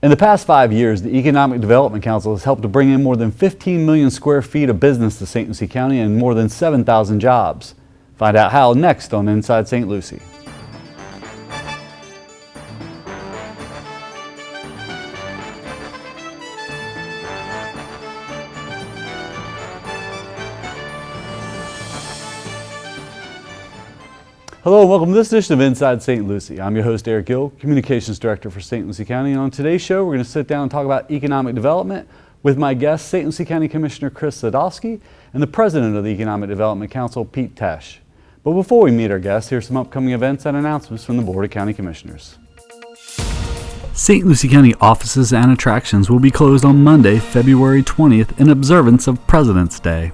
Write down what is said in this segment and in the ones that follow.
In the past 5 years, the Economic Development Council has helped to bring in more than 15 million square feet of business to St. Lucie County and more than 7,000 jobs. Find out how next on Inside St. Lucie. Hello and welcome to this edition of Inside St. Lucie. I'm your host, Eric Gill, Communications Director for St. Lucie County. And on today's show, we're going to sit down and talk about economic development with my guest, St. Lucie County Commissioner Chris Sadowski, and the President of the Economic Development Council, Pete Tesch. But before we meet our guests, here's some upcoming events and announcements from the Board of County Commissioners. St. Lucie County offices and attractions will be closed on Monday, February 20th in observance of President's Day.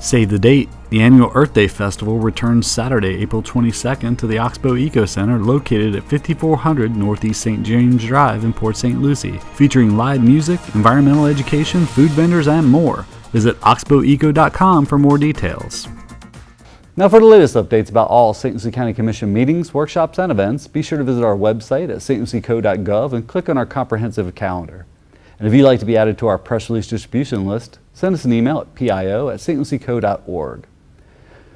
Save the date. The annual Earth Day Festival returns Saturday, April 22nd to the Oxbow Eco Center located at 5400 Northeast St. James Drive in Port St. Lucie, featuring live music, environmental education, food vendors, and more. Visit oxboweco.com for more details. Now for the latest updates about all St. Lucie County Commission meetings, workshops, and events, be sure to visit our website at stlucieco.gov and click on our comprehensive calendar. And if you'd like to be added to our press release distribution list, send us an email at pio@stlucieco.org.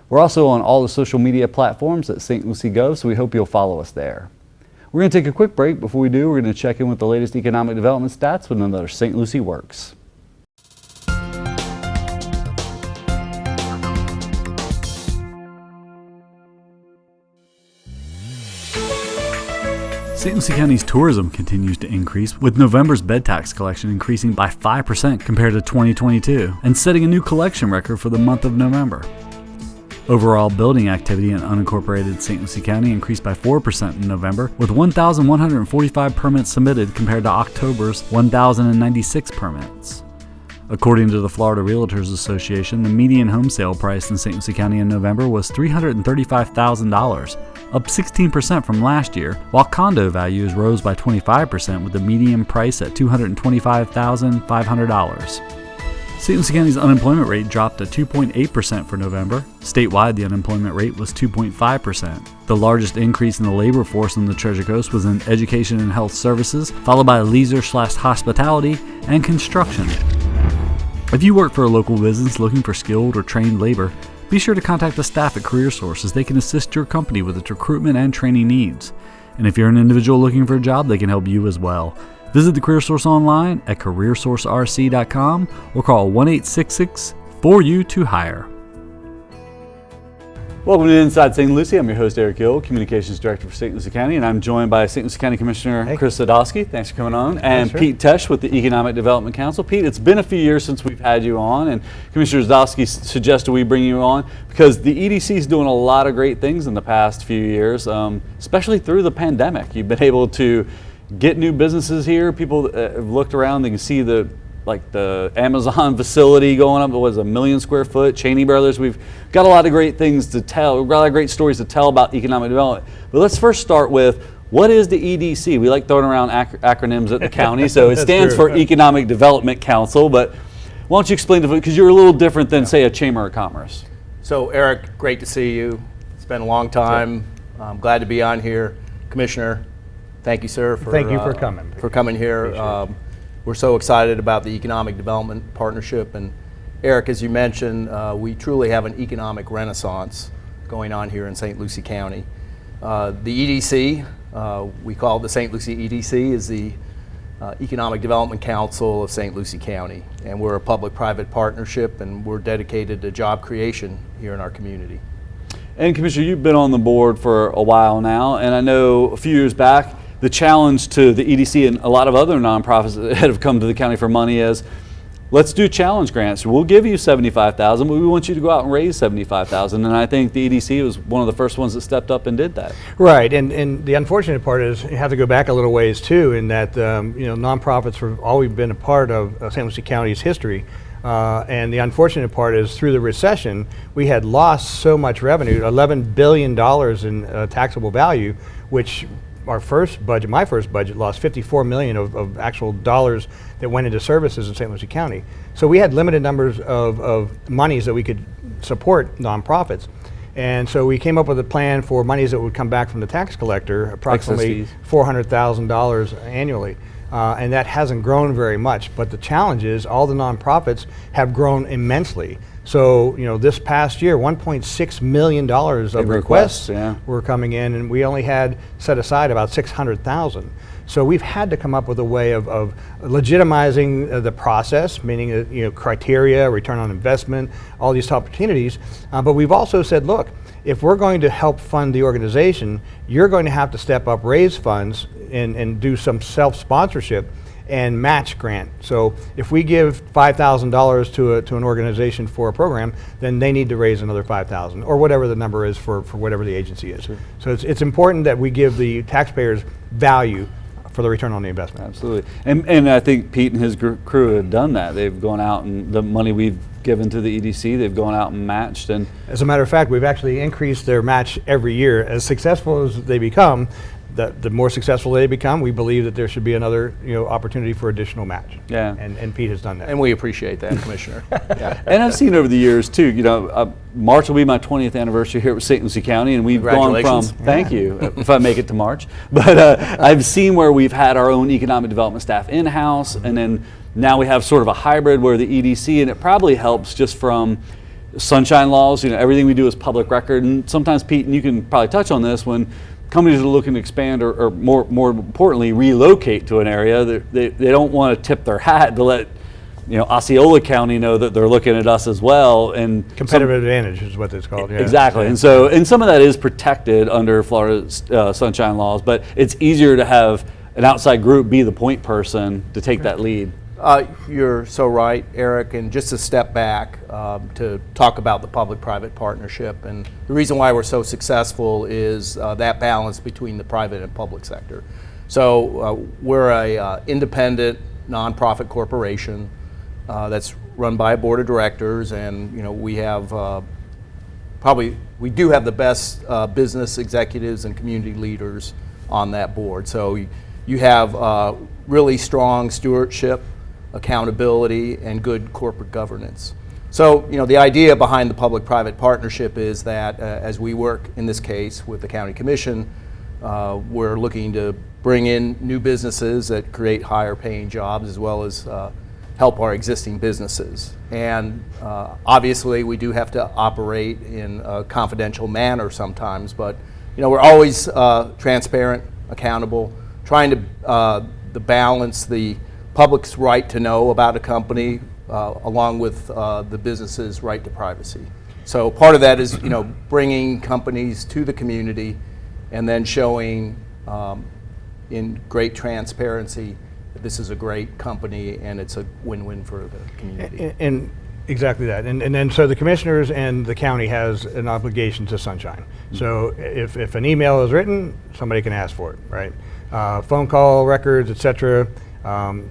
We're also on all the social media platforms at St. Lucie Go, so we hope you'll follow us there. We're going to take a quick break. Before we do, we're going to check in with the latest economic development stats with another St. Lucie Works. St. Lucie County's tourism continues to increase, with November's bed tax collection increasing by 5% compared to 2022 and setting a new collection record for the month of November. Overall building activity in unincorporated St. Lucie County increased by 4% in November, with 1,145 permits submitted compared to October's 1,096 permits. According to the Florida Realtors Association, the median home sale price in St. Lucie County in November was $335,000, up 16% from last year, while condo values rose by 25% with the median price at $225,500. St. Lucie County's unemployment rate dropped to 2.8% for November. Statewide, the unemployment rate was 2.5%. The largest increase in the labor force on the Treasure Coast was in education and health services, followed by leisure/hospitality and construction. If you work for a local business looking for skilled or trained labor, be sure to contact the staff at CareerSource as they can assist your company with its recruitment and training needs. And if you're an individual looking for a job, they can help you as well. Visit the CareerSource online at careersourcerc.com or call 1-866-4U2-HIRE. Welcome to Inside St. Lucie. I'm your host, Eric Gill, Communications Director for St. Lucie County, and I'm joined by St. Lucie County Commissioner Chris Sadowski. Thanks for coming on. And Pete Tesch with the Economic Development Council. Pete, it's been a few years since we've had you on, and Commissioner Sadowski suggested we bring you on because the EDC is doing a lot of great things in the past few years, especially through the pandemic. You've been able to get new businesses here. People have looked around, they can see the Amazon facility going up. It was 1 million square foot, Cheney Brothers. We've got a lot of great things to tell. We've got a lot of great stories to tell about economic development. But let's first start with, what is the EDC? We like throwing around acronyms at the county, so it stands for Economic Development Council. But why don't you explain, because you're a little different than, say, a Chamber of Commerce. So Eric, great to see you. It's been a long time. I'm glad to be on here. Commissioner, thank you, sir, for coming. For coming here. We're so excited about the Economic Development Partnership. And Eric, as you mentioned, we truly have an economic renaissance going on here in St. Lucie County. The EDC, we call it the St. Lucie EDC, is the Economic Development Council of St. Lucie County. And we're a public-private partnership, and we're dedicated to job creation here in our community. And Commissioner, you've been on the board for a while now, and I know a few years back, the challenge to the EDC and a lot of other nonprofits that have come to the county for money is, let's do challenge grants. We'll give you $75,000, but we want you to go out and raise $75,000. And I think the EDC was one of the first ones that stepped up and did that. Right, and the unfortunate part is you have to go back a little ways too, in that nonprofits have always been a part of St. Lucie County's history. And the unfortunate part is, through the recession, we had lost so much revenue, $11 billion in taxable value, which my first budget lost $54 million of actual dollars that went into services in St. Lucie County. So we had limited numbers of monies that we could support nonprofits. And so we came up with a plan for monies that would come back from the tax collector, approximately $400,000 annually. and that hasn't grown very much. But the challenge is all the nonprofits have grown immensely. So, this past year, $1.6 million of requests were coming in, and we only had set aside about 600,000. So we've had to come up with a way of legitimizing the process, meaning criteria, return on investment, all these opportunities. But we've also said, look, if we're going to help fund the organization, you're going to have to step up, raise funds, and do some self-sponsorship and match grant. So if we give $5,000 to an organization for a program, then they need to raise another $5,000 or whatever the number is for whatever the agency is. Sure. So it's important that we give the taxpayers value for the return on the investment. Absolutely. And I think Pete and his crew have done that. They've gone out, and the money we've given to the EDC, they've gone out and matched. And as a matter of fact, we've actually increased their match every year. As successful as they become, the more successful they become, we believe that there should be another opportunity for additional match. Yeah. And Pete has done that. And we appreciate that, Commissioner. Yeah. And I've seen over the years too, March will be my 20th anniversary here at St. Lucie County, and we've gone from, thank you, if I make it to March, but I've seen where we've had our own economic development staff in-house, and then now we have sort of a hybrid where the EDC, and it probably helps just from sunshine laws, everything we do is public record, and sometimes, Pete, and you can probably touch on this, when companies are looking to expand or more importantly relocate to an area, they don't want to tip their hat to let Osceola County know that they're looking at us as well. And competitive advantage is what it's called. Yeah. Exactly. And some of that is protected under Florida's sunshine laws, but it's easier to have an outside group be the point person to take that lead. You're so right, Eric, and just to step back to talk about the public-private partnership, and the reason why we're so successful is that balance between the private and public sector. So we're a independent nonprofit corporation that's run by a board of directors, and we have we do have the best business executives and community leaders on that board. So you have really strong stewardship, accountability, and good corporate governance. So, the idea behind the public-private partnership is that as we work, in this case, with the County Commission, we're looking to bring in new businesses that create higher paying jobs, as well as help our existing businesses. And obviously, we do have to operate in a confidential manner sometimes, but we're always transparent, accountable, trying to balance the public's right to know about a company along with the business's right to privacy. So part of that is bringing companies to the community and then showing in great transparency that this is a great company and it's a win-win for the community. And exactly that. And then so the commissioners and the county has an obligation to sunshine. So if an email is written, somebody can ask for it, right? Phone call records, et cetera.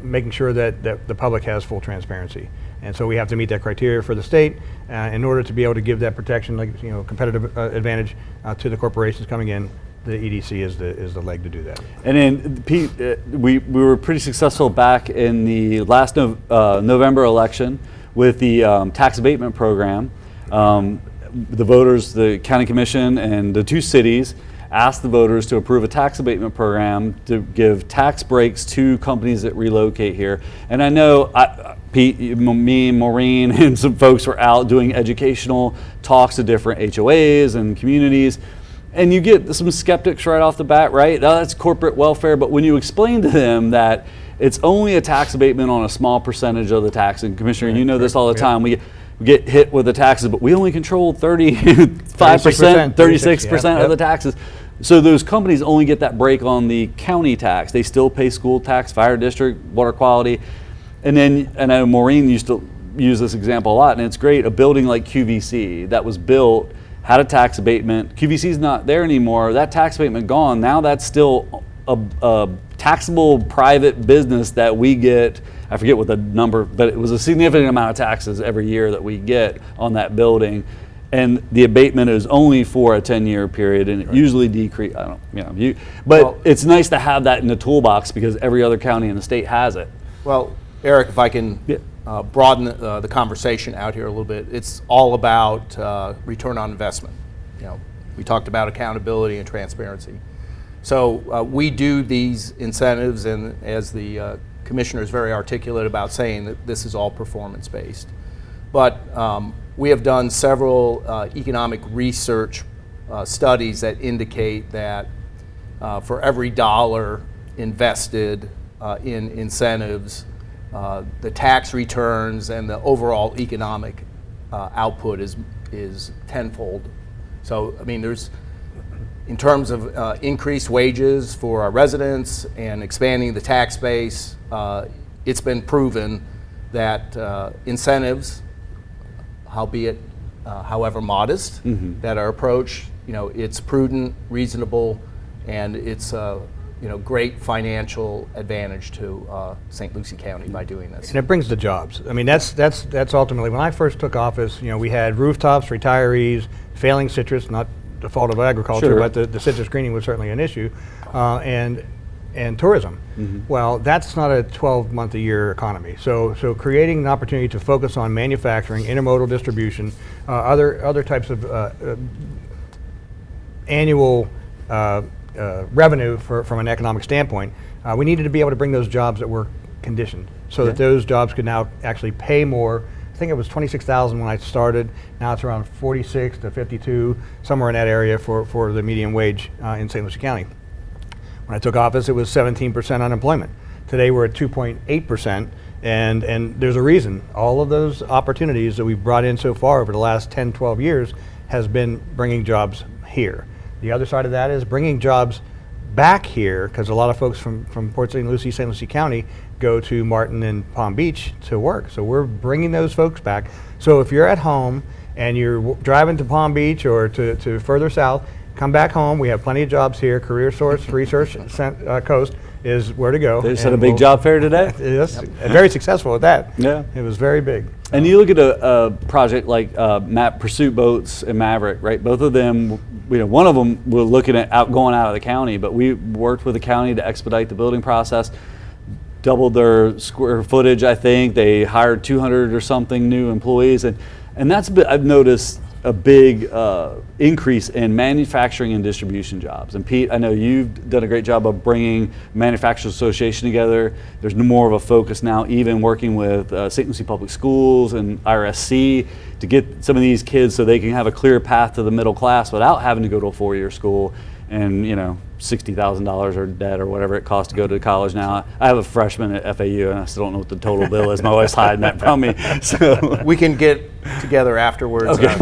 Making sure that the public has full transparency. And so we have to meet that criteria for the state in order to be able to give that protection, like competitive advantage to the corporations coming in. The EDC is the leg to do that. And then, Pete, we were pretty successful back in the last November election with the tax abatement program. The voters, the county commission, and the two cities asked the voters to approve a tax abatement program to give tax breaks to companies that relocate here. And I know Pete, me, Maureen, and some folks were out doing educational talks to different HOAs and communities. And you get some skeptics right off the bat, right? Oh, that's corporate welfare. But when you explain to them that it's only a tax abatement on a small percentage of the tax, and Commissioner, you know this all the time, we get hit with the taxes, but we only control 35%, 36% of the taxes. So those companies only get that break on the county tax. They still pay school tax, fire district, water quality. And then, I know Maureen used to use this example a lot, and it's great, a building like QVC that was built, had a tax abatement. QVC's not there anymore, that tax abatement gone. Now that's still a taxable private business that we get. I forget what the number, but it was a significant amount of taxes every year that we get on that building. And the abatement is only for a 10-year period, and it usually decrease. I don't, but it's nice to have that in the toolbox because every other county in the state has it. Well, Eric, if I can broaden the conversation out here a little bit, it's all about return on investment. We talked about accountability and transparency. So we do these incentives, and as the commissioner is very articulate about saying that this is all performance-based. But we have done several economic research studies that indicate that for every dollar invested in incentives, the tax returns and the overall economic output is tenfold. So, I mean, in terms of increased wages for our residents and expanding the tax base, it's been proven that incentives, however modest, that our approach, it's prudent, reasonable, and it's great financial advantage to St. Lucie County by doing this. And it brings the jobs. I mean, that's ultimately, when I first took office, we had rooftops, retirees, failing citrus, not the fault of agriculture, Sure. but the citrus greening was certainly an issue, and tourism. Well, that's not a 12-month-a-year economy. So creating an opportunity to focus on manufacturing, intermodal distribution, other types of annual revenue from an economic standpoint, we needed to be able to bring those jobs that were conditioned, so that those jobs could now actually pay more. I think it was 26,000 when I started. Now it's around 46 to 52, somewhere in that area for the median wage in St. Lucie County. When I took office, it was 17% unemployment. Today we're at 2.8%, and there's a reason. All of those opportunities that we've brought in so far over the last 10, 12 years has been bringing jobs here. The other side of that is bringing jobs back here, because a lot of folks from Port St. Lucie County go to Martin and Palm Beach to work. So we're bringing those folks back. So if you're at home and you're driving to Palm Beach or to further south, come back home. We have plenty of jobs here. Career Source Research Coast is where to go. They just had a big job fair today? Yes, very successful at that. Yeah. It was very big. And you look at a project like Pursuit Boats and Maverick, right? Both of them, one of them we're looking at going out of the county, but we worked with the county to expedite the building process, doubled their square footage, I think. They hired 200 or something new employees, and that's I've noticed a big increase in manufacturing and distribution jobs. And Pete, I know you've done a great job of bringing Manufacturers Association together. There's more of a focus now, even working with St. Lucie Public Schools and IRSC to get some of these kids so they can have a clear path to the middle class without having to go to a four-year school and $60,000 or debt or whatever it costs to go to college now. I have a freshman at FAU and I still don't know what the total bill is. My wife's hiding that from me. So We can get together afterwards. Okay.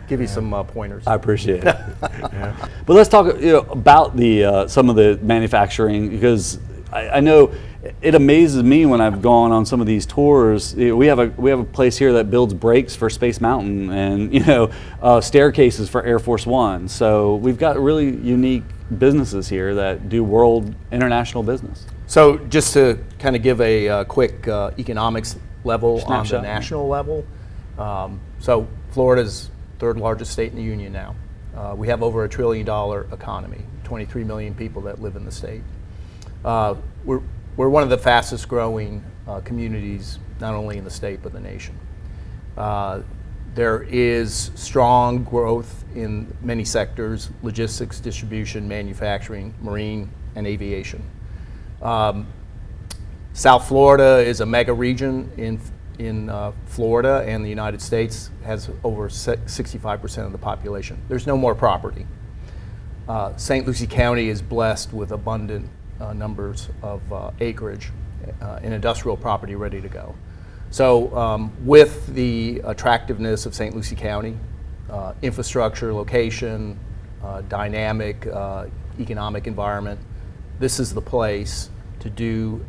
Give you some pointers. I appreciate it. But let's talk about the some of the manufacturing, because I know it amazes me when I've gone on some of these tours. We have a place here that builds brakes for Space Mountain and staircases for Air Force One. So we've got really unique businesses here that do international business. So just to kind of give a quick economics level Snapshot. on the national level. So Florida's third largest state in the union now. We have over $1 trillion economy, 23 million people that live in the state. We're one of the fastest growing communities, not only in the state, but the nation. There is strong growth in many sectors: logistics, distribution, manufacturing, marine, and aviation. South Florida is a mega region in Florida, and the United States has over 65% of the population. There's no more property. St. Lucie County is blessed with abundant numbers of acreage and industrial property ready to go. So with the attractiveness of St. Lucie County, infrastructure, location, dynamic economic environment, this is the place to do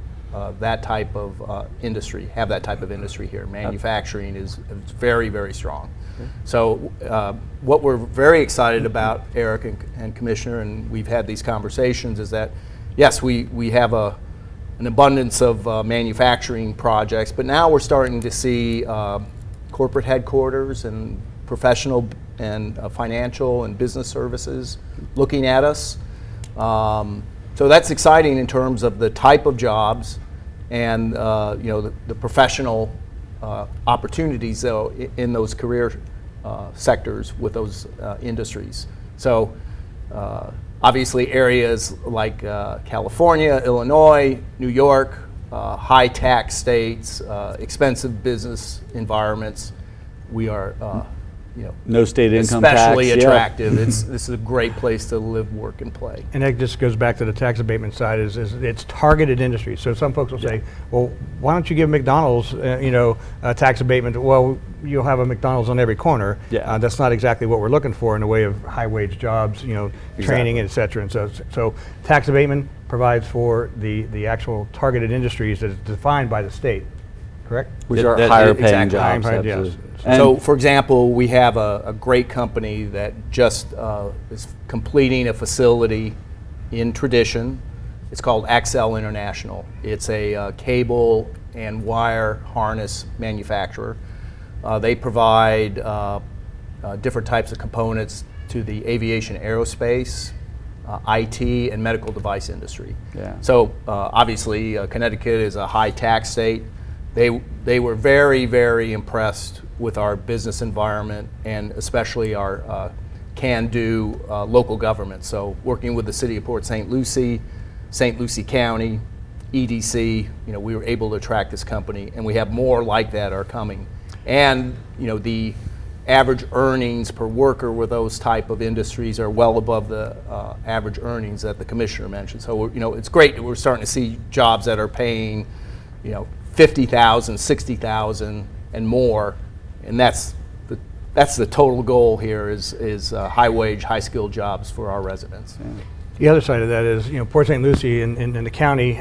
that type of industry, have that type of industry here. Manufacturing is very, very strong. So what we're very excited about, Eric and Commissioner, and we've had these conversations, is that yes, we have an abundance of manufacturing projects, but now we're starting to see corporate headquarters and professional and financial and business services looking at us. So that's exciting in terms of the type of jobs and the professional opportunities though in those career sectors with those industries. So Obviously, areas like California, Illinois, New York, high tax states, expensive business environments, we are, No state income tax. especially yeah. attractive. This is a great place to live, work, and play. And that just goes back to the tax abatement side. Is it's targeted industry. So some folks will say, well, why don't you give McDonald's, a tax abatement? Well, you'll have a McDonald's on every corner. Yeah. That's not exactly what we're looking for in the way of high wage jobs, training, et cetera. And so tax abatement provides for the actual targeted industries that is defined by the state. Correct? Which are That- higher paying exactly. jobs. Higher paying, absolutely. yes. And- So, for example, we have a great company that just is completing a facility in Tradition. It's called Axel International. It's a cable and wire harness manufacturer. They provide different types of components to the aviation, aerospace, IT, and medical device industry. Yeah. So obviously, Connecticut is a high tax state. They were very, very impressed with our business environment and especially our can-do local government. So working with the City of Port St. Lucie County, EDC, we were able to attract this company, and we have more like that are coming. And the average earnings per worker with those type of industries are well above the average earnings that the commissioner mentioned. So it's great that we're starting to see jobs that are paying $50,000, $60,000 and more, and that's the total goal here is high wage, high skilled jobs for our residents. Yeah. The other side of that is, Port St. Lucie and the county,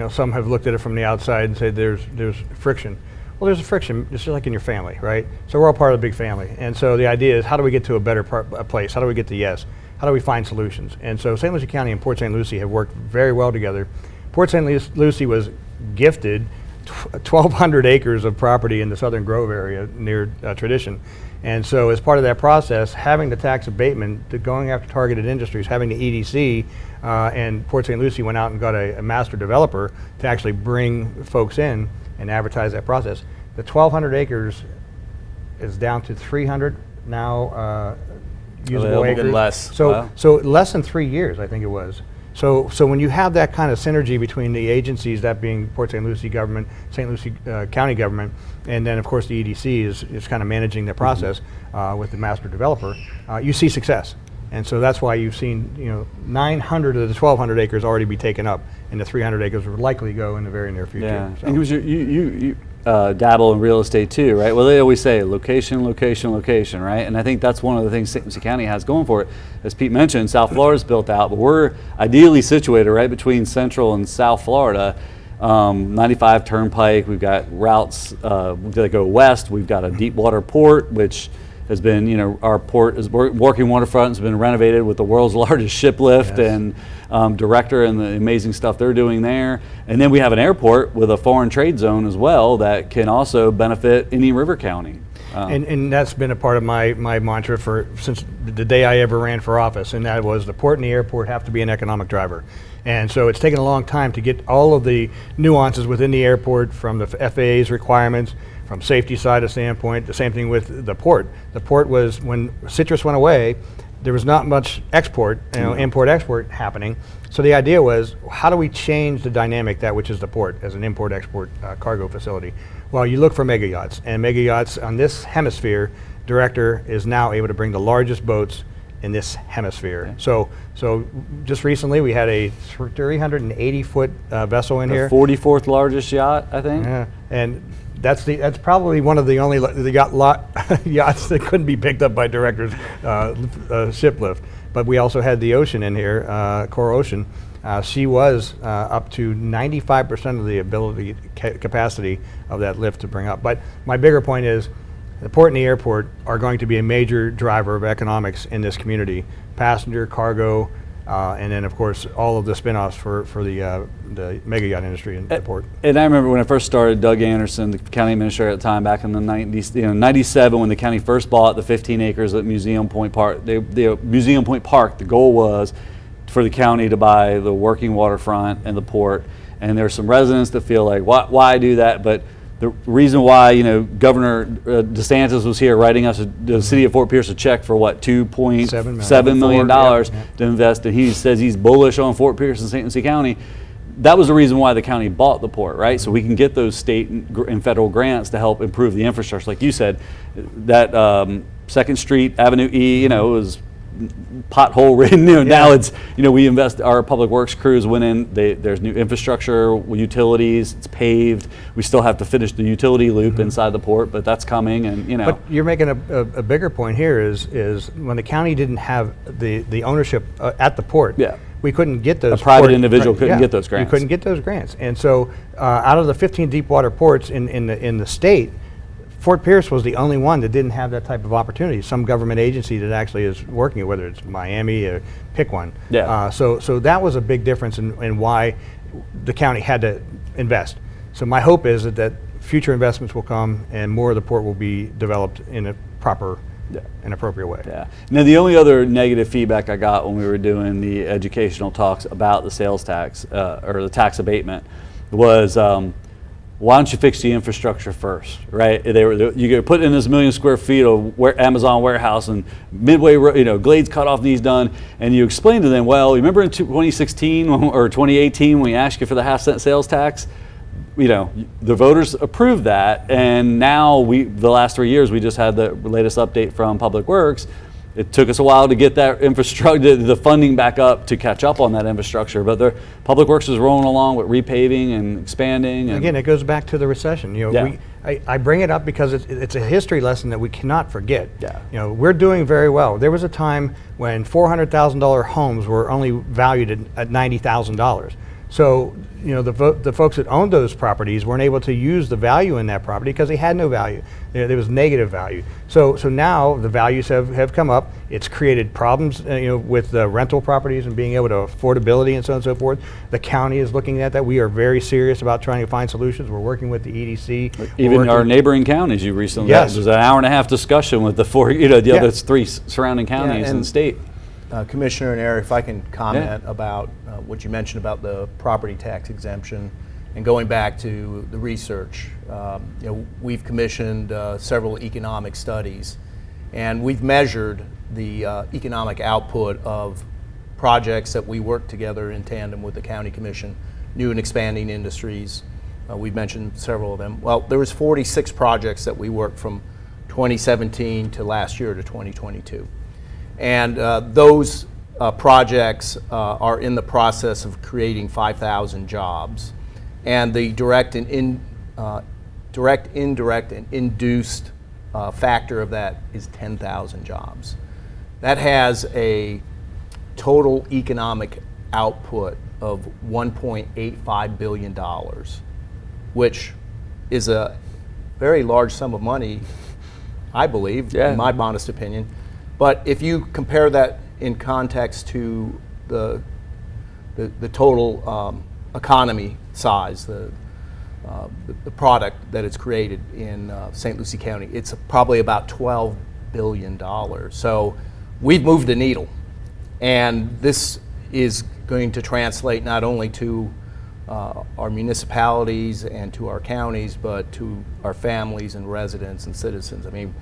some have looked at it from the outside and said there's friction. Well, there's a friction, just like in your family, right? So we're all part of the big family. And so the idea is, how do we get to a better place? How do we get to yes? How do we find solutions? And so St. Lucie County and Port St. Lucie have worked very well together. Port St. Lucie was gifted 1,200 acres of property in the Southern Grove area near Tradition. And so as part of that process, having the tax abatement, going after targeted industries, having the EDC, and Port St. Lucie went out and got a master developer to actually bring folks in and advertise that process. The 1,200 acres is down to 300 now usable Available. acres. Even less. So, Wow. so less than 3 years, I think it was. So when you have that kind of synergy between the agencies, that being Port St. Lucie government, St. Lucie County government, and then of course the EDC is kind of managing the process with the master developer, you see success. And so that's why you've seen 900 of the 1,200 acres already be taken up, and the 300 acres will likely go in the very near future. Yeah, So. and you dabble in real estate too, right? Well, they always say location, location, location, right? And I think that's one of the things St. Lucie County has going for it. As Pete mentioned, South Florida's built out, but we're ideally situated right between Central and South Florida. 95 Turnpike, we've got routes that go west. We've got a deep water port, which has been, our port is working waterfront has been renovated with the world's largest ship lift Yes. and Director and the amazing stuff they're doing there. And then we have an airport with a foreign trade zone as well that can also benefit Indian River County. And that's been a part of my mantra since the day I ever ran for office, and that was the port and the airport have to be an economic driver. And so it's taken a long time to get all of the nuances within the airport, from the FAA's requirements, from safety side of standpoint. The same thing with the port. The port was, when Citrus went away, there was not much export, import-export happening. So the idea was, how do we change the dynamic, that which is the port, as an import-export cargo facility? Well, you look for mega yachts, and mega yachts on this hemisphere, Director is now able to bring the largest boats in this hemisphere. Okay. So just recently we had a 380-foot vessel in The here. 44th largest yacht, I think. Yeah, and that's probably one of the only yachts that couldn't be picked up by Director's ship lift. But we also had the Ocean in here, Coral Ocean. She was up to 95% of the capacity of that lift to bring up. But my bigger point is, the port and the airport are going to be a major driver of economics in this community. Passenger, cargo, and then of course all of the spin-offs for the mega yacht industry in the port. And I remember when I first started, Doug Anderson, the county administrator at the time, back in the 90s, 97, when the county first bought the 15 acres at Museum Point Park. The Museum Point Park, the goal was for the county to buy the working waterfront and the port. And there's some residents that feel like, why do that? But the reason why, you know, Governor DeSantis was here writing us, the city of Fort Pierce, a check for what, $2.7 million to invest, and he says he's bullish on Fort Pierce and St. Lucie County. That was the reason why the county bought the port, right? So we can get those state and federal grants to help improve the infrastructure. Like you said, that 2nd Street, Avenue E, you know, was pothole ridden. You know, now it's, you know, we invest, our public works crews went in, there's new infrastructure, utilities, it's paved. We still have to finish the utility loop inside the port, but that's coming, and you know. But you're making a bigger point here is when the county didn't have the ownership at the port. Yeah. We couldn't get those. A private individual couldn't get those grants. You couldn't get those grants, and so out of the 15 deep water ports in the state, Fort Pierce was the only one that didn't have that type of opportunity. Some government agency that actually is working it, whether it's Miami or pick one. Yeah. So that was a big difference in why the county had to invest. So my hope is that future investments will come and more of the port will be developed in a proper and appropriate way. Yeah. Now the only other negative feedback I got when we were doing the educational talks about the sales tax or the tax abatement was, why don't you fix the infrastructure first, right? You get put in this 1 million square feet of Amazon warehouse and Midway, you know, Glades cut off needs done, and you explain to them, well, remember in 2016 or 2018 when we asked you for the half-cent sales tax? You know, the voters approved that, and now the last 3 years we just had the latest update from Public Works. It took us a while to get that infrastructure, the funding back up to catch up on that infrastructure, but the Public Works is rolling along with repaving and expanding. And again, it goes back to the recession. You know, I bring it up because it's a history lesson that we cannot forget. Yeah. You know, we're doing very well. There was a time when $400,000 homes were only valued at $90,000. So, you know, the folks that owned those properties weren't able to use the value in that property because they had no value. There was negative value. So now the values have come up. It's created problems, you know, with the rental properties and being able to affordability and so on and so forth. The county is looking at that. We are very serious about trying to find solutions. We're working with the EDC. Even our neighboring counties, you recently Yes. there was an hour-and-a-half discussion with the other 3 surrounding counties in the state. Commissioner and Eric, if I can comment about what you mentioned about the property tax exemption, and going back to the research, you know, we've commissioned several economic studies, and we've measured the economic output of projects that we work together in tandem with the County Commission, new and expanding industries. We've mentioned several of them. Well, there was 46 projects that we worked from 2017 to last year to 2022. And those projects are in the process of creating 5,000 jobs. And the direct, indirect, and induced factor of that is 10,000 jobs. That has a total economic output of $1.85 billion, which is a very large sum of money, I believe, in my modest opinion. But if you compare that in context to the total economy size, the product that it's created in St. Lucie County, it's probably about $12 billion. So we've moved the needle. And this is going to translate not only to our municipalities and to our counties, but to our families and residents and citizens. I mean,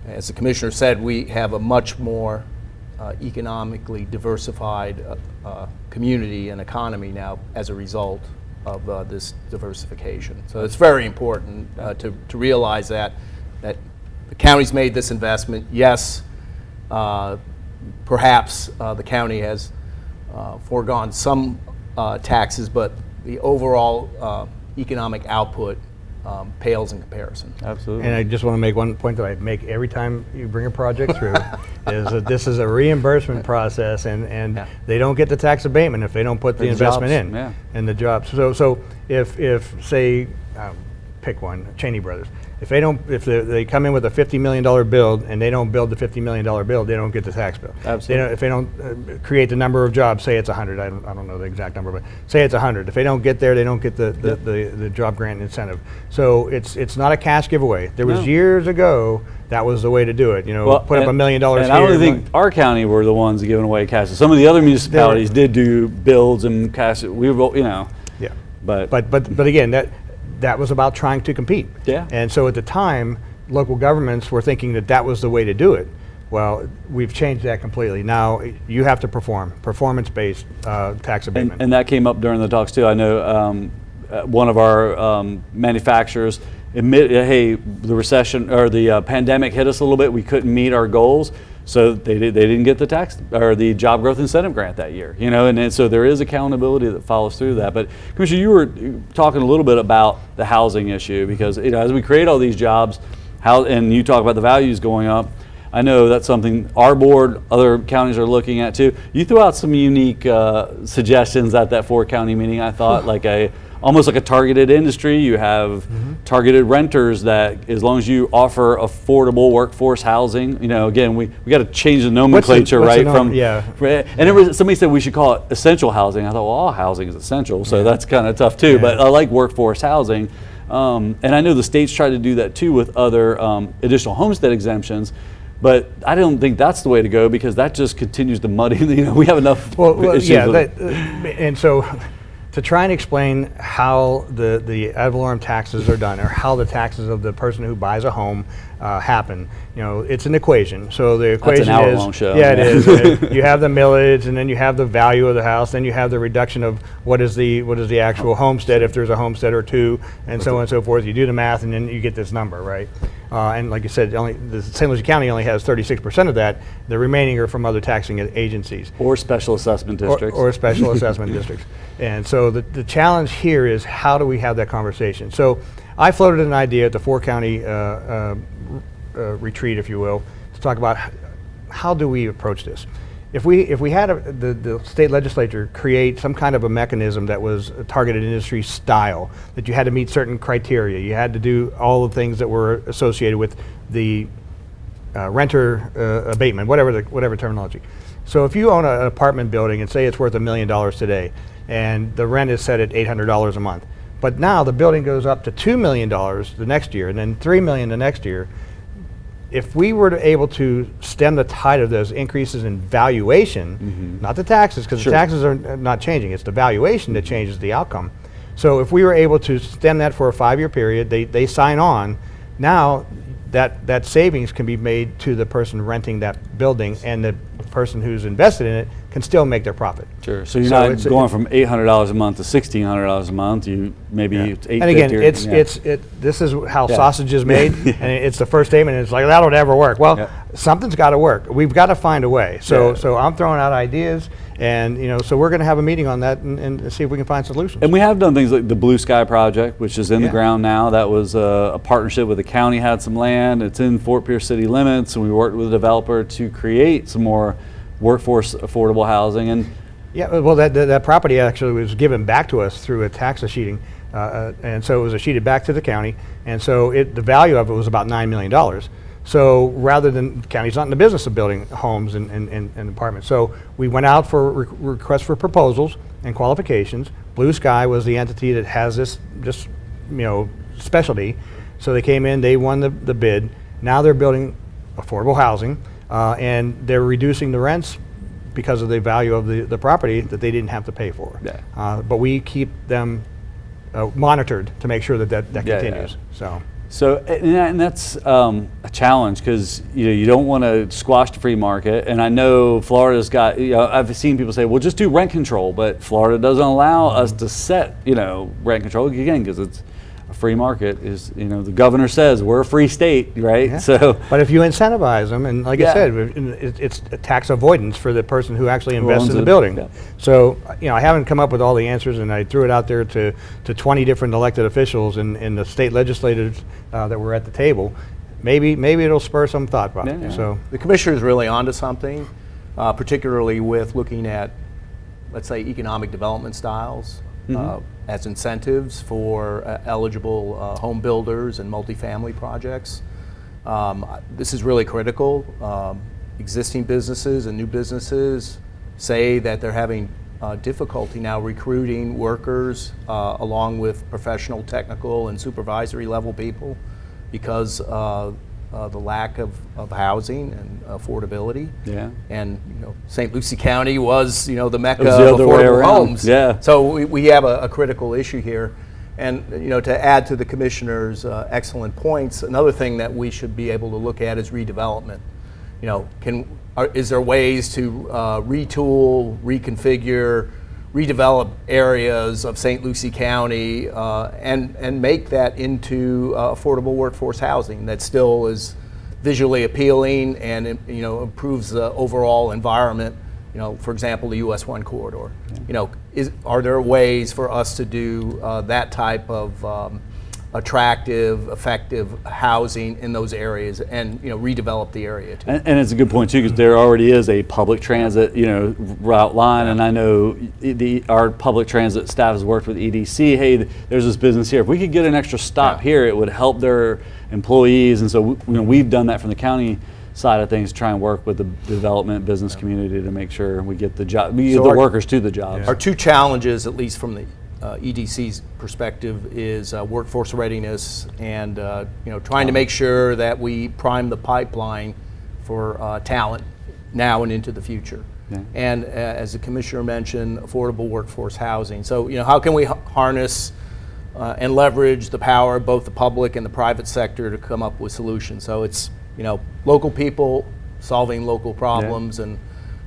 as the Commissioner said, we have a much more economically diversified community and economy now as a result of this diversification. So it's very important to realize that the county's made this investment. Yes, perhaps the county has foregone some taxes, but the overall economic output pales in comparison. Absolutely. And I just want to make one point that I make every time you bring a project through, is that this is a reimbursement process, and they don't get the tax abatement if they don't put the investment in and the jobs. So if say, pick one, Cheney Brothers, if they come in with a $50 million build and they don't build the $50 million build, they don't get the tax bill. Absolutely. If they don't create the number of jobs, say it's 100, I don't know the exact number, but say it's 100. If they don't get there, they don't get the job grant incentive. So it's not a cash giveaway. There was years ago that was the way to do it. You know, put up $1 million here. And I don't think our county were the ones giving away cash. Some of the other municipalities did do builds and cash. We wrote, you know. Yeah. But again, that was about trying to compete. Yeah. And so at the time, local governments were thinking that that was the way to do it. Well, we've changed that completely. Now you have to perform, performance-based tax abatement. And that came up during the talks too. I know one of our manufacturers admitted, hey, the recession or the pandemic hit us a little bit. We couldn't meet our goals, so they didn't get the tax or the job growth incentive grant that year. And so there is accountability that follows through that. But Commissioner, you were talking a little bit about the housing issue because as we create all these jobs, and you talk about the values going up. I know that's something our board, other counties are looking at too. You threw out some unique suggestions at that 4-county meeting. I thought almost like a targeted industry. You have targeted renters that, as long as you offer affordable workforce housing, again, we got to change the nomenclature, right? And somebody said we should call it essential housing. I thought, well, all housing is essential, so that's kind of tough too. But I like workforce housing. And I know the states try to do that too with other additional homestead exemptions. But I don't think that's the way to go because that just continues to muddy. We have enough issues. And so to try and explain how the ad valorem taxes are done, or how the taxes of the person who buys a home happen, it's an equation. So the equation That's an hour-long show. Yeah, it is. You have the millage, and then you have the value of the house, then you have the reduction of what is the actual homestead if there's a homestead or two, and so on and so forth. You do the math, and then you get this number, right? And like you said, the St. Lucie County only has 36% of that. The remaining are from other taxing agencies. Or special assessment districts. Or special assessment districts. And so the challenge here is how do we have that conversation? So I floated an idea at the 4-county retreat, if you will, to talk about how do we approach this. If we had the state legislature create some kind of a mechanism that was a targeted industry style, that you had to meet certain criteria, you had to do all the things that were associated with the renter abatement, whatever terminology. So if you own an apartment building and say it's worth $1 million today, and the rent is set at $800 a month, but now the building goes up to $2 million the next year, and then $3 million the next year. If we were able to stem the tide of those increases in valuation, not the taxes, because the taxes are not changing, it's the valuation that changes the outcome. So if we were able to stem that for a 5-year period, they sign on, now that savings can be made to the person renting that building, and the person who's invested in it can still make their profit. Sure. So you're not going from $800 a month to $1,600 a month. You maybe it's $850. And again, this is how sausage is made, and it's the first statement. And it's like that'll never work. Well, something's got to work. We've got to find a way. So I'm throwing out ideas, and so we're going to have a meeting on that and see if we can find solutions. And we have done things like the Blue Sky Project, which is in the ground now. That was a partnership with the county, had some land. It's in Fort Pierce city limits, and we worked with a developer to create some more workforce affordable housing. And well, that property actually was given back to us through a tax sheeting, and so it was sheeted back to the county, and so the value of it was about $9 million. So rather than, the county's not in the business of building homes and apartments, so we went out for requests for proposals and qualifications. Blue Sky was the entity that has this specialty, so they came in, they won the bid. Now they're building affordable housing, and they're reducing the rents because of the value of the property that they didn't have to pay for. But we keep them monitored to make sure that continues. So and that's a challenge because you don't want to squash the free market. And I know Florida's got, I've seen people say, well, just do rent control, but Florida doesn't allow us to set rent control again because it's a free market. Is the governor says we're a free state, right? Yeah. So, but if you incentivize them, and like I said, it's a tax avoidance for the person who actually invests in the building. Yeah. So I haven't come up with all the answers, and I threw it out there to 20 different elected officials and the state legislators that were at the table. Maybe it'll spur some thought. So the commissioner is really onto something, particularly with looking at, let's say, economic development styles. As incentives for eligible home builders and multifamily projects. This is really critical. Existing businesses and new businesses say that they're having difficulty now recruiting workers along with professional, technical, and supervisory level people because the lack of housing and affordability. Yeah. And St. Lucie County was the mecca the of other way affordable around. homes. Yeah. So we have a critical issue here. And to add to the commissioner's excellent points, another thing that we should be able to look at is redevelopment. Is there ways to retool, reconfigure, redevelop areas of St. Lucie County and make that into affordable workforce housing that still is visually appealing and improves the overall environment? For example, the US 1 corridor. Are there ways for us to do that type of attractive, effective housing in those areas and redevelop the area too? And it's a good point too, because there already is a public transit route line, and I know our public transit staff has worked with EDC. Hey, there's this business here. If we could get an extra stop here, it would help their employees, and so we've done that from the county side of things, try and work with the development business community to make sure we get the workers to the jobs. Our two challenges, at least from the EDC's perspective, is workforce readiness and trying to make sure that we prime the pipeline for talent now and into the future. Yeah. And as the commissioner mentioned, affordable workforce housing. So how can we harness and leverage the power of both the public and the private sector to come up with solutions? So it's local people solving local problems, and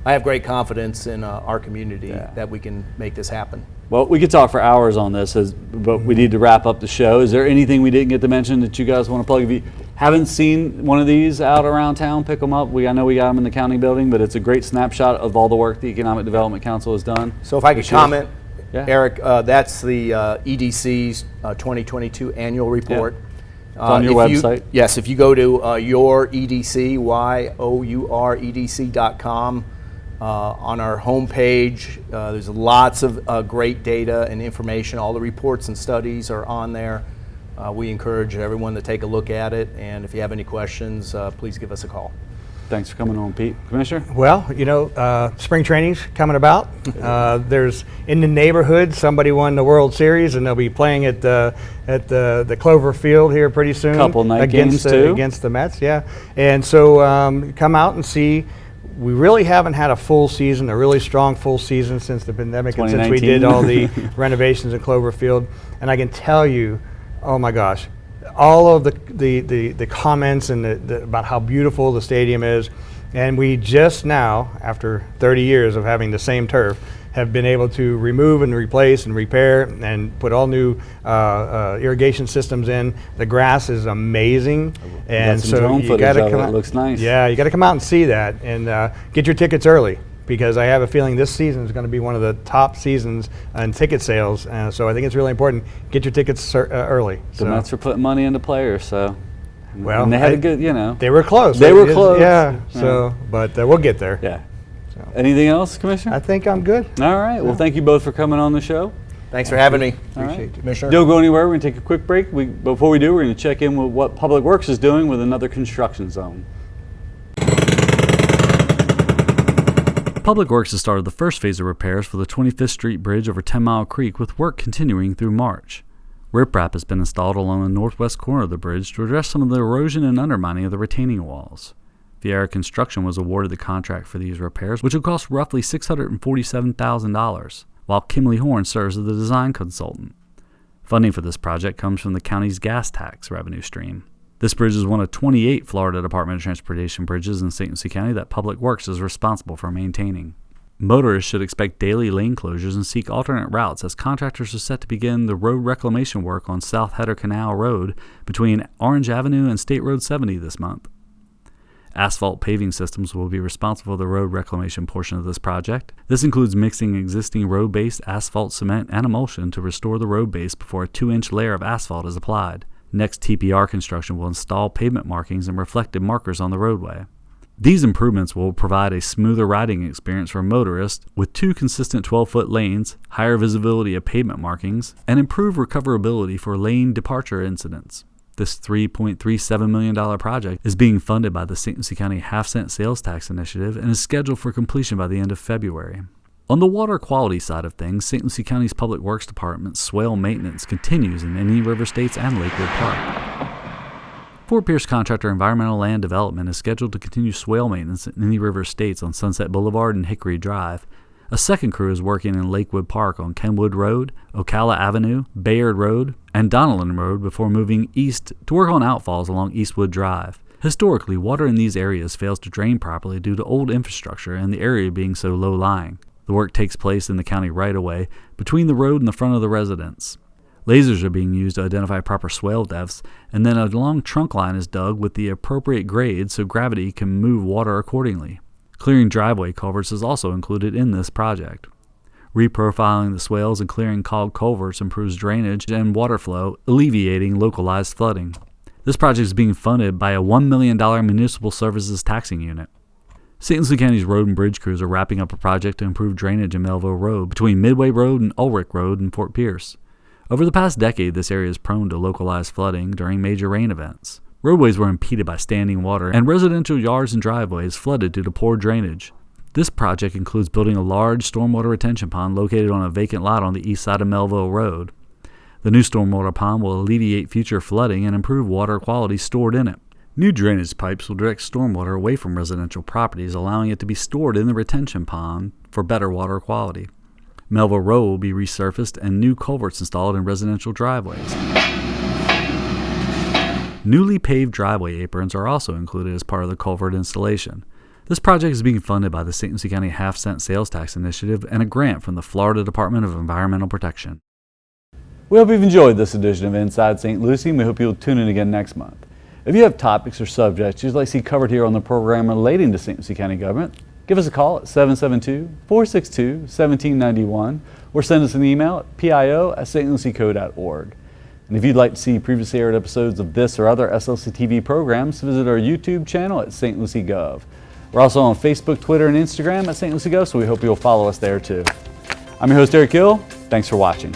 I have great confidence in our community that we can make this happen. Well, we could talk for hours on this, but we need to wrap up the show. Is there anything we didn't get to mention that you guys want to plug? If you haven't seen one of these out around town, pick them up. I know we got them in the county building, but it's a great snapshot of all the work the Economic Development Council has done. So if I could comment, Eric, that's the EDC's 2022 annual report. Yeah. It's on your website? Yes, if you go to your EDC, youredc.com, on our homepage, there's lots of great data and information. All the reports and studies are on there. We encourage everyone to take a look at it, and if you have any questions, please give us a call. Thanks for coming on, Pete. Commissioner? Well, spring training's coming about. There's in the neighborhood, somebody won the World Series, and they'll be playing at the Clover Field here pretty soon. Couple night games too. Against the Mets, yeah. And so come out and see. We really haven't had a full season, a really strong full season since the pandemic and since we did all the renovations in Clover Field. And I can tell you, oh my gosh, all of the comments and about how beautiful the stadium is, and we just now, after 30 years of having the same turf, have been able to remove and replace and repair and put all new irrigation systems in. The grass is amazing, and so you got to come out. It looks nice. Yeah, you got to come out and see that, and get your tickets early, because I have a feeling this season is going to be one of the top seasons in ticket sales. So I think it's really important. Get your tickets early. The Mets are putting money into players, so. Well, and they had a good, They were close. They were close. Yeah. So, but we'll get there. Yeah. So. Anything else, Commissioner? I think I'm good. All right. Well, thank you both for coming on the show. Thanks for having me. Appreciate it, Commissioner. Don't go anywhere. We're going to take a quick break. Before we do, we're going to check in with what Public Works is doing with another construction zone. Public Works has started the first phase of repairs for the 25th Street Bridge over 10 Mile Creek, with work continuing through March. Riprap has been installed along the northwest corner of the bridge to address some of the erosion and undermining of the retaining walls. Viera Construction was awarded the contract for these repairs, which will cost roughly $647,000, while Kimley Horn serves as the design consultant. Funding for this project comes from the county's gas tax revenue stream. This bridge is one of 28 Florida Department of Transportation bridges in St. Lucie County that Public Works is responsible for maintaining. Motorists should expect daily lane closures and seek alternate routes, as contractors are set to begin the road reclamation work on South Header Canal Road between Orange Avenue and State Road 70 this month. Asphalt paving systems will be responsible for the road reclamation portion of this project. This includes mixing existing road-based asphalt, cement, and emulsion to restore the road base before a 2-inch layer of asphalt is applied. Next, TPR Construction will install pavement markings and reflective markers on the roadway. These improvements will provide a smoother riding experience for motorists with 2 consistent 12-foot lanes, higher visibility of pavement markings, and improved recoverability for lane departure incidents. This $3.37 million project is being funded by the St. Lucie County half-cent sales tax initiative and is scheduled for completion by the end of February. On the water quality side of things, St. Lucie County's Public Works Department's swale maintenance continues in Indian River Estates and Lakewood Park. Fort Pierce Contractor Environmental Land Development is scheduled to continue swale maintenance in Indian River Estates on Sunset Boulevard and Hickory Drive, A second crew is working in Lakewood Park on Kenwood Road, Ocala Avenue, Bayard Road, and Donnellan Road before moving east to work on outfalls along Eastwood Drive. Historically, water in these areas fails to drain properly due to old infrastructure and the area being so low-lying. The work takes place in the county right-of-way between the road and the front of the residence. Lasers are being used to identify proper swale depths, and then a long trunk line is dug with the appropriate grade so gravity can move water accordingly. Clearing driveway culverts is also included in this project. Reprofiling the swales and clearing clogged culverts improves drainage and water flow, alleviating localized flooding. This project is being funded by a $1 million municipal services taxing unit. St. Lucie County's road and bridge crews are wrapping up a project to improve drainage in Melville Road between Midway Road and Ulrich Road in Fort Pierce. Over the past decade, this area is prone to localized flooding during major rain events. Roadways were impeded by standing water, and residential yards and driveways flooded due to poor drainage. This project includes building a large stormwater retention pond located on a vacant lot on the east side of Melville Road. The new stormwater pond will alleviate future flooding and improve water quality stored in it. New drainage pipes will direct stormwater away from residential properties, allowing it to be stored in the retention pond for better water quality. Melville Road will be resurfaced and new culverts installed in residential driveways. Newly paved driveway aprons are also included as part of the culvert installation. This project is being funded by the St. Lucie County Half-Cent Sales Tax Initiative and a grant from the Florida Department of Environmental Protection. We hope you've enjoyed this edition of Inside St. Lucie, and we hope you'll tune in again next month. If you have topics or subjects you'd like to see covered here on the program relating to St. Lucie County government, give us a call at 772-462-1791 or send us an email at pio@stlucieco.org. And if you'd like to see previously aired episodes of this or other SLC TV programs, visit our YouTube channel at St. Lucie Gov. We're also on Facebook, Twitter, and Instagram at St. Lucie Gov, so we hope you'll follow us there too. I'm your host, Eric Gill. Thanks for watching.